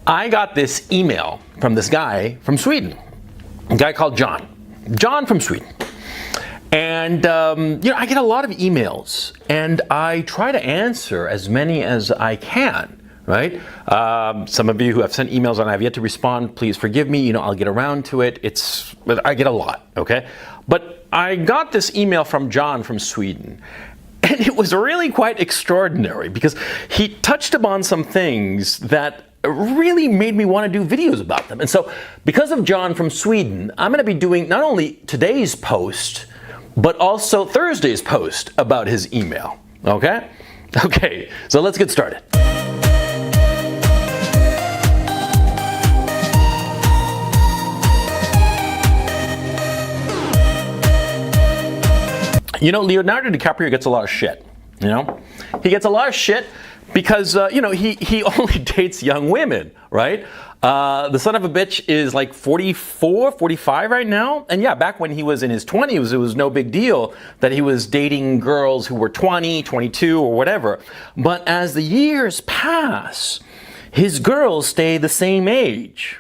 I got this email from this guy from Sweden, a guy called John. John from Sweden. And, I get a lot of emails, and I try to answer as many as I can, right? Some of you who have sent emails and I have yet to respond, please forgive me. I'll get around to it. I get a lot, okay? But I got this email from John from Sweden, and it was really quite extraordinary because he touched upon some things that really made me want to do videos about them. And so because of John from Sweden, I'm going to be doing not only today's post, but also Thursday's post about his email. Okay? Okay, so let's get started. Leonardo DiCaprio gets a lot of shit. He gets a lot of shit because, he only dates young women, right? The son of a bitch is like 44, 45 right now. And yeah, back when he was in his 20s, it was no big deal that he was dating girls who were 20, 22 or whatever. But as the years pass, his girls stay the same age.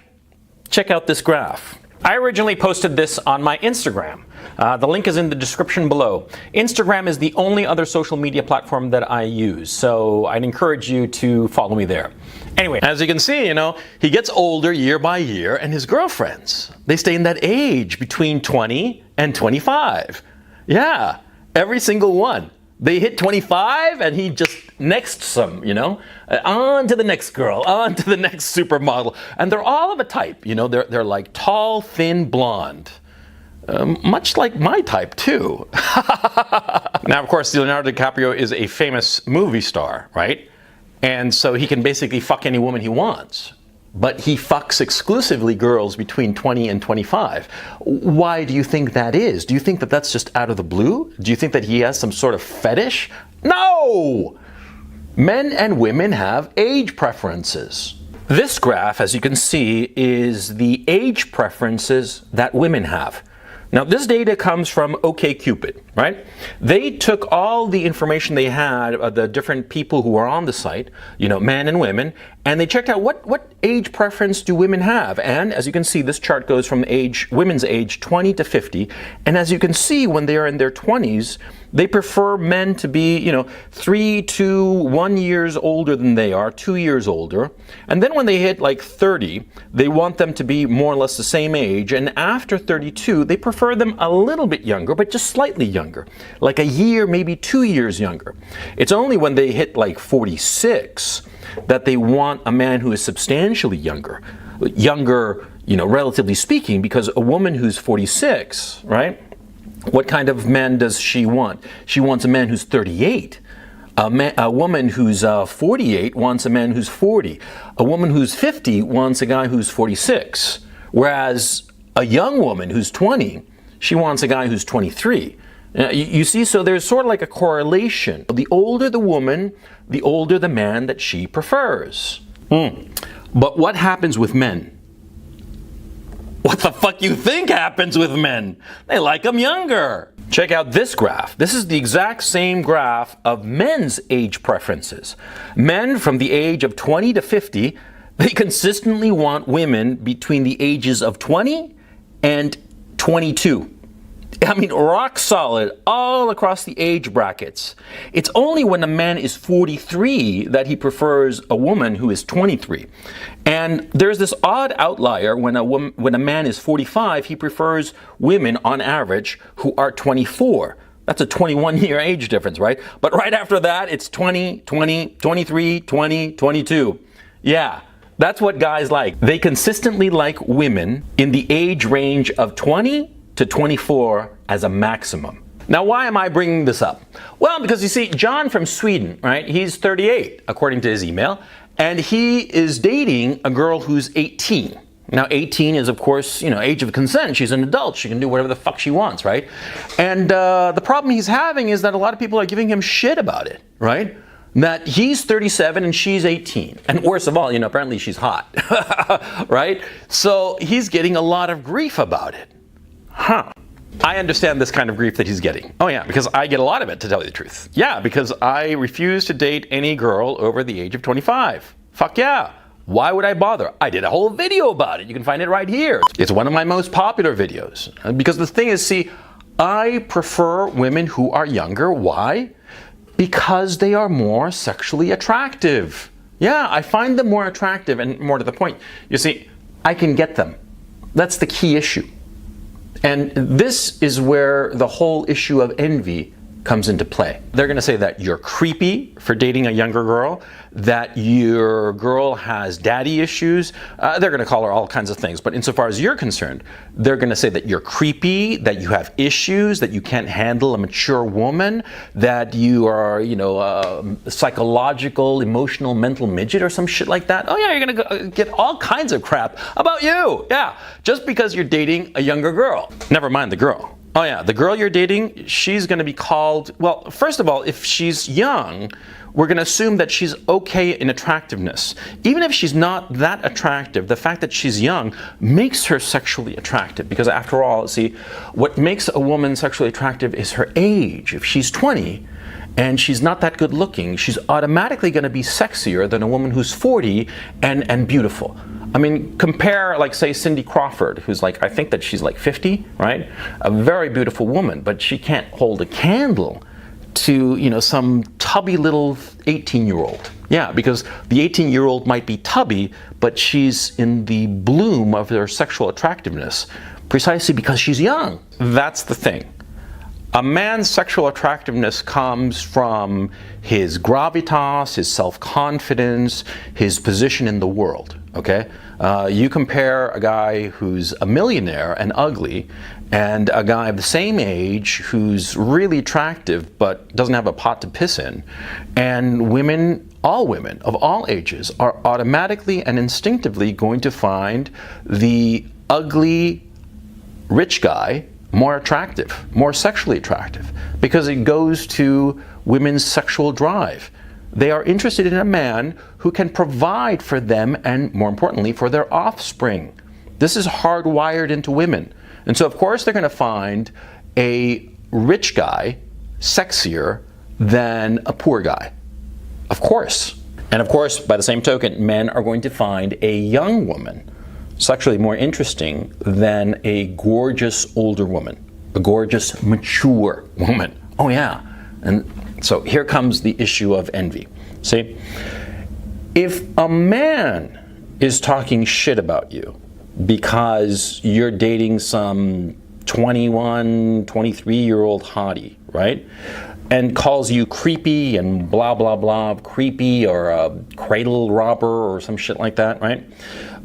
Check out this graph. I originally posted this on my Instagram. The link is in the description below. Instagram is the only other social media platform that I use, so I'd encourage you to follow me there. Anyway, as you can see, he gets older year by year, and his girlfriends, they stay in that age between 20 and 25. Yeah, every single one. They hit 25 and he just nexts them, on to the next girl, on to the next supermodel. And they're all of a type, they're like tall, thin, blonde. Much like my type too. Now, of course, Leonardo DiCaprio is a famous movie star, right? And so he can basically fuck any woman he wants. But he fucks exclusively girls between 20 and 25. Why do you think that is? Do you think that that's just out of the blue? Do you think that he has some sort of fetish? No! Men and women have age preferences. This graph, as you can see, is the age preferences that women have. Now, this data comes from OkCupid, right? They took all the information they had of the different people who were on the site, men and women, and they checked out what age preference do women have. And as you can see, this chart goes from women's age 20 to 50. And as you can see, when they are in their 20s, they prefer men to be, 3 to 1 years older than they are, 2 years older. And then when they hit like 30, they want them to be more or less the same age. And after 32, they prefer them a little bit younger, but just slightly younger, like a year, maybe 2 years younger. It's only when they hit like 46 that they want a man who is substantially younger, relatively speaking, because a woman who's 46, right? What kind of man does she want? She wants a man who's 38. A woman who's 48 wants a man who's 40. A woman who's 50 wants a guy who's 46. Whereas a young woman who's 20, she wants a guy who's 23. You see, so there's sort of like a correlation. The older the woman, the older the man that she prefers. But what happens with men? What the fuck you think happens with men? They like them younger. Check out this graph. This is the exact same graph of men's age preferences. Men from the age of 20 to 50, they consistently want women between the ages of 20 and 22. I mean, rock solid all across the age brackets. It's only when a man is 43 that he prefers a woman who is 23. And there's this odd outlier when a man is 45, he prefers women on average who are 24. That's a 21-year age difference, right? But right after that, it's 20, 20, 23, 20, 22. Yeah. That's what guys like. They consistently like women in the age range of 20 to 24 as a maximum. Now, why am I bringing this up? Well, because you see, John from Sweden, right? He's 38, according to his email, and he is dating a girl who's 18. Now, 18 is, of course, age of consent. She's an adult. She can do whatever the fuck she wants, right? And the problem he's having is that a lot of people are giving him shit about it, right? That he's 37 and she's 18. And worst of all, apparently she's hot, right? So he's getting a lot of grief about it. I understand this kind of grief that he's getting. Oh yeah, because I get a lot of it, to tell you the truth. Yeah, because I refuse to date any girl over the age of 25. Fuck yeah. Why would I bother? I did a whole video about it. You can find it right here. It's one of my most popular videos. Because the thing is, see, I prefer women who are younger. Why? Because they are more sexually attractive. Yeah, I find them more attractive, and more to the point, you see, I can get them. That's the key issue. And this is where the whole issue of envy comes into play. They're going to say that you're creepy for dating a younger girl, that your girl has daddy issues. They're going to call her all kinds of things. But insofar as you're concerned, they're going to say that you're creepy, that you have issues, that you can't handle a mature woman, that you are, a psychological, emotional, mental midget or some shit like that. Oh yeah, you're going to get all kinds of crap about you. Yeah, just because you're dating a younger girl. Never mind the girl. Oh yeah, the girl you're dating, she's going to be called, well, first of all, if she's young, we're going to assume that she's okay in attractiveness. Even if she's not that attractive, the fact that she's young makes her sexually attractive. Because after all, see, what makes a woman sexually attractive is her age. If she's 20 and she's not that good looking, she's automatically going to be sexier than a woman who's 40 and beautiful. I mean, compare, like, say, Cindy Crawford, who's like, I think that she's like 50, right? A very beautiful woman, but she can't hold a candle to, some tubby little 18-year-old. Yeah, because the 18-year-old might be tubby, but she's in the bloom of her sexual attractiveness precisely because she's young. That's the thing. A man's sexual attractiveness comes from his gravitas, his self-confidence, his position in the world, okay? You compare a guy who's a millionaire and ugly and a guy of the same age who's really attractive but doesn't have a pot to piss in, and all women of all ages are automatically and instinctively going to find the ugly rich guy more attractive, more sexually attractive, because it goes to women's sexual drive. They are interested in a man who can provide for them and, more importantly, for their offspring. This is hardwired into women. And so, of course, they're going to find a rich guy sexier than a poor guy. Of course. And of course, by the same token, men are going to find a young woman sexually more interesting than a gorgeous older woman, a gorgeous mature woman. Oh yeah. And so here comes the issue of envy. See, if a man is talking shit about you because you're dating some 21, 23-year-old hottie, right? And calls you creepy and blah, blah, blah, creepy or a cradle robber or some shit like that, right?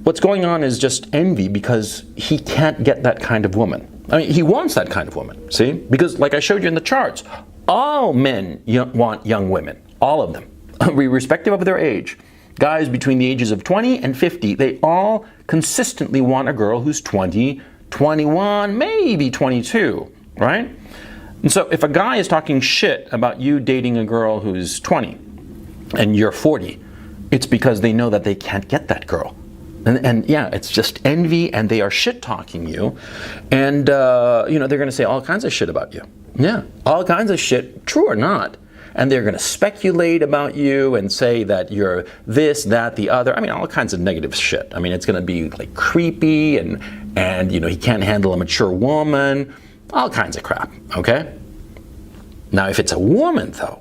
What's going on is just envy because he can't get that kind of woman. I mean, he wants that kind of woman, see? Because like I showed you in the charts, all men want young women, all of them, irrespective of their age. Guys between the ages of 20 and 50, they all consistently want a girl who's 20, 21, maybe 22, right? And so if a guy is talking shit about you dating a girl who's 20 and you're 40, it's because they know that they can't get that girl. And yeah, it's just envy, and they are shit-talking you. And, they're going to say all kinds of shit about you. Yeah, all kinds of shit, true or not. And they're going to speculate about you and say that you're this, that, the other. I mean, all kinds of negative shit. I mean, it's going to be like creepy and he can't handle a mature woman. All kinds of crap, okay? Now, if it's a woman, though,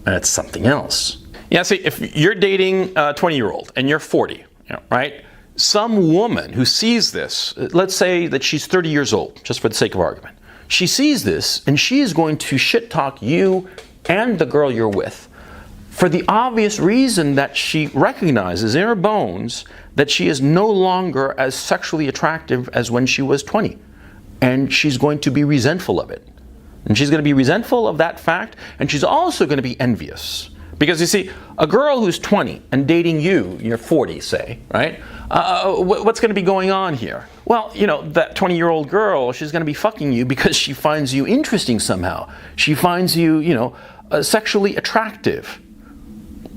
and it's something else. Yeah, see, if you're dating a 20-year-old and you're 40, right? Some woman who sees this, let's say that she's 30 years old, just for the sake of argument. She sees this, and she is going to shit-talk you and the girl you're with for the obvious reason that she recognizes in her bones that she is no longer as sexually attractive as when she was 20. And she's going to be resentful of it. And she's going to be resentful of that fact, and she's also going to be envious. Because you see, a girl who's 20 and dating you're 40, say, right? What's going to be going on here? Well, that 20-year-old girl, she's going to be fucking you because she finds you interesting somehow. She finds you, sexually attractive.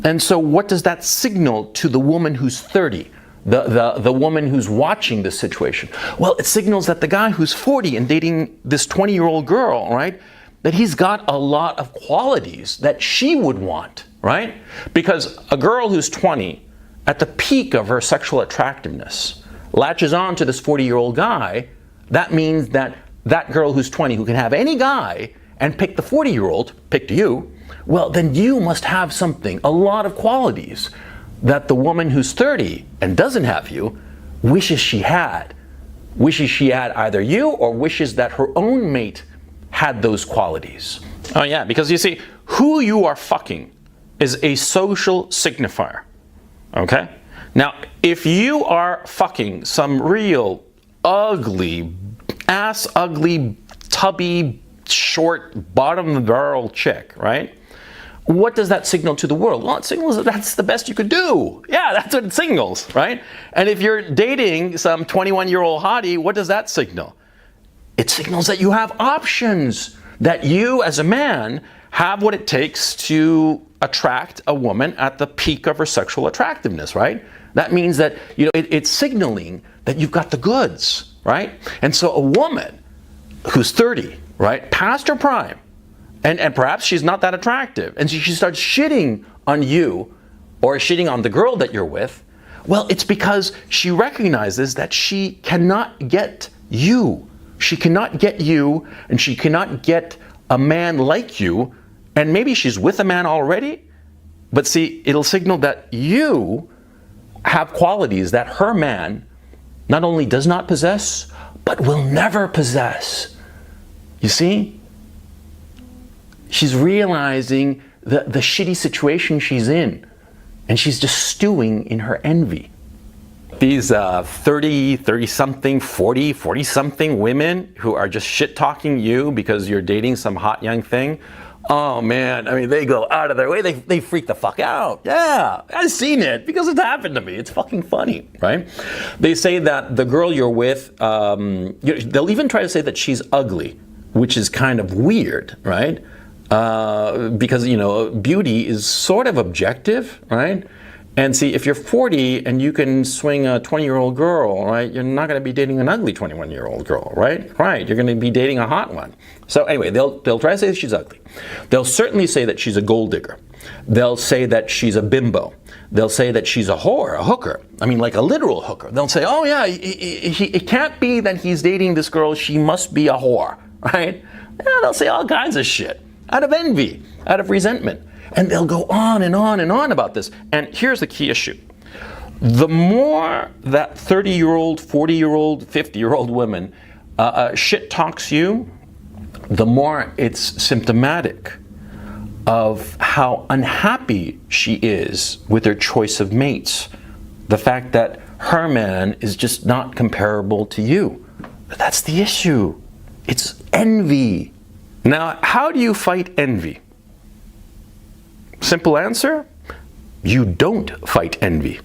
And so what does that signal to the woman who's 30? The woman who's watching this situation? Well, it signals that the guy who's 40 and dating this 20-year-old girl, right, that he's got a lot of qualities that she would want, right? Because a girl who's 20 at the peak of her sexual attractiveness, latches on to this 40-year-old guy, that means that that girl who's 20, who can have any guy and pick the 40-year-old, picked you, well, then you must have something, a lot of qualities that the woman who's 30 and doesn't have you wishes she had. Wishes she had either you or wishes that her own mate had those qualities. Oh yeah, because you see, who you are fucking is a social signifier. Okay? Now, if you are fucking some real ugly, ass ugly, tubby, short, bottom of the barrel chick, right? What does that signal to the world? Well, it signals that that's the best you could do. Yeah, that's what it signals, right? And if you're dating some 21-year-old hottie, what does that signal? It signals that you have options, that you as a man have what it takes to attract a woman at the peak of her sexual attractiveness, right? That means that, you know, it's signaling that you've got the goods, right? And so a woman who's 30, right, past her prime, and perhaps she's not that attractive, and she starts shitting on you or shitting on the girl that you're with, well, it's because she recognizes that she cannot get you. She cannot get you, and she cannot get a man like you, and maybe she's with a man already, but see, it'll signal that you have qualities that her man not only does not possess, but will never possess. You see? She's realizing the shitty situation she's in, and she's just stewing in her envy. These 30, 30-something, 40, 40-something women who are just shit-talking you because you're dating some hot young thing, oh man, I mean, they go out of their way, they freak the fuck out. Yeah, I've seen it because it's happened to me. It's fucking funny, right? They say that the girl you're with, they'll even try to say that she's ugly, which is kind of weird, right? Because, you know, beauty is sort of objective, right? And see, if you're 40 and you can swing a 20-year-old girl, right, you're not going to be dating an ugly 21-year-old girl, right? Right, you're going to be dating a hot one. So anyway, they'll try to say that she's ugly. They'll certainly say that she's a gold digger. They'll say that she's a bimbo. They'll say that she's a whore, a hooker. I mean, like a literal hooker. They'll say, oh yeah, it can't be that he's dating this girl, she must be a whore, right? Yeah, they'll say all kinds of shit out of envy, out of resentment. And they'll go on and on and on about this. And here's the key issue. The more that 30-year-old, 40-year-old, 50-year-old woman shit talks you, the more it's symptomatic of how unhappy she is with her choice of mates. The fact that her man is just not comparable to you. That's the issue. It's envy. Now, how do you fight envy? Simple answer, you don't fight envy.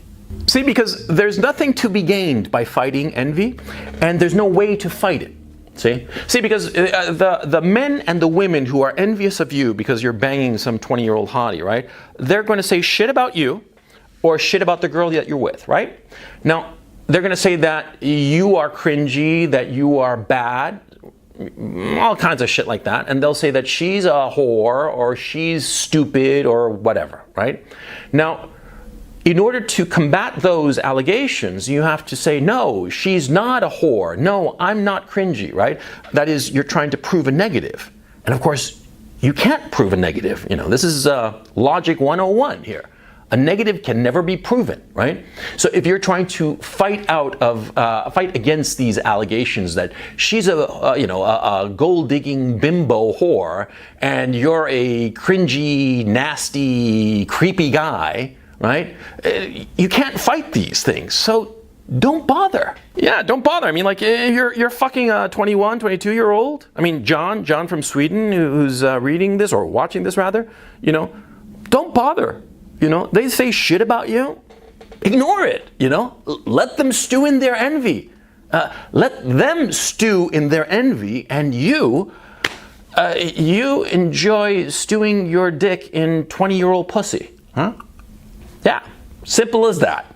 See, because there's nothing to be gained by fighting envy, and there's no way to fight it. See, because the men and the women who are envious of you because you're banging some 20-year-old hottie, right? They're going to say shit about you or shit about the girl that you're with, right? Now, they're going to say that you are cringy, that you are bad, all kinds of shit like that, and they'll say that she's a whore or she's stupid or whatever, right? Now, in order to combat those allegations, you have to say, no, she's not a whore. No, I'm not cringy, right? That is, you're trying to prove a negative. And of course, you can't prove a negative. You know, this is logic 101 here. A negative can never be proven, right? So if you're trying to fight against these allegations that she's a gold-digging bimbo whore and you're a cringy, nasty, creepy guy, right? You can't fight these things. So don't bother. Yeah, don't bother. I mean, like, you're fucking a 21, 22-year-old. I mean, John from Sweden, who's reading this or watching this rather, you know, don't bother. You know, they say shit about you. Ignore it, you know. Let them stew in their envy. Let them stew in their envy, and you enjoy stewing your dick in 20-year-old pussy. Huh? Yeah, simple as that.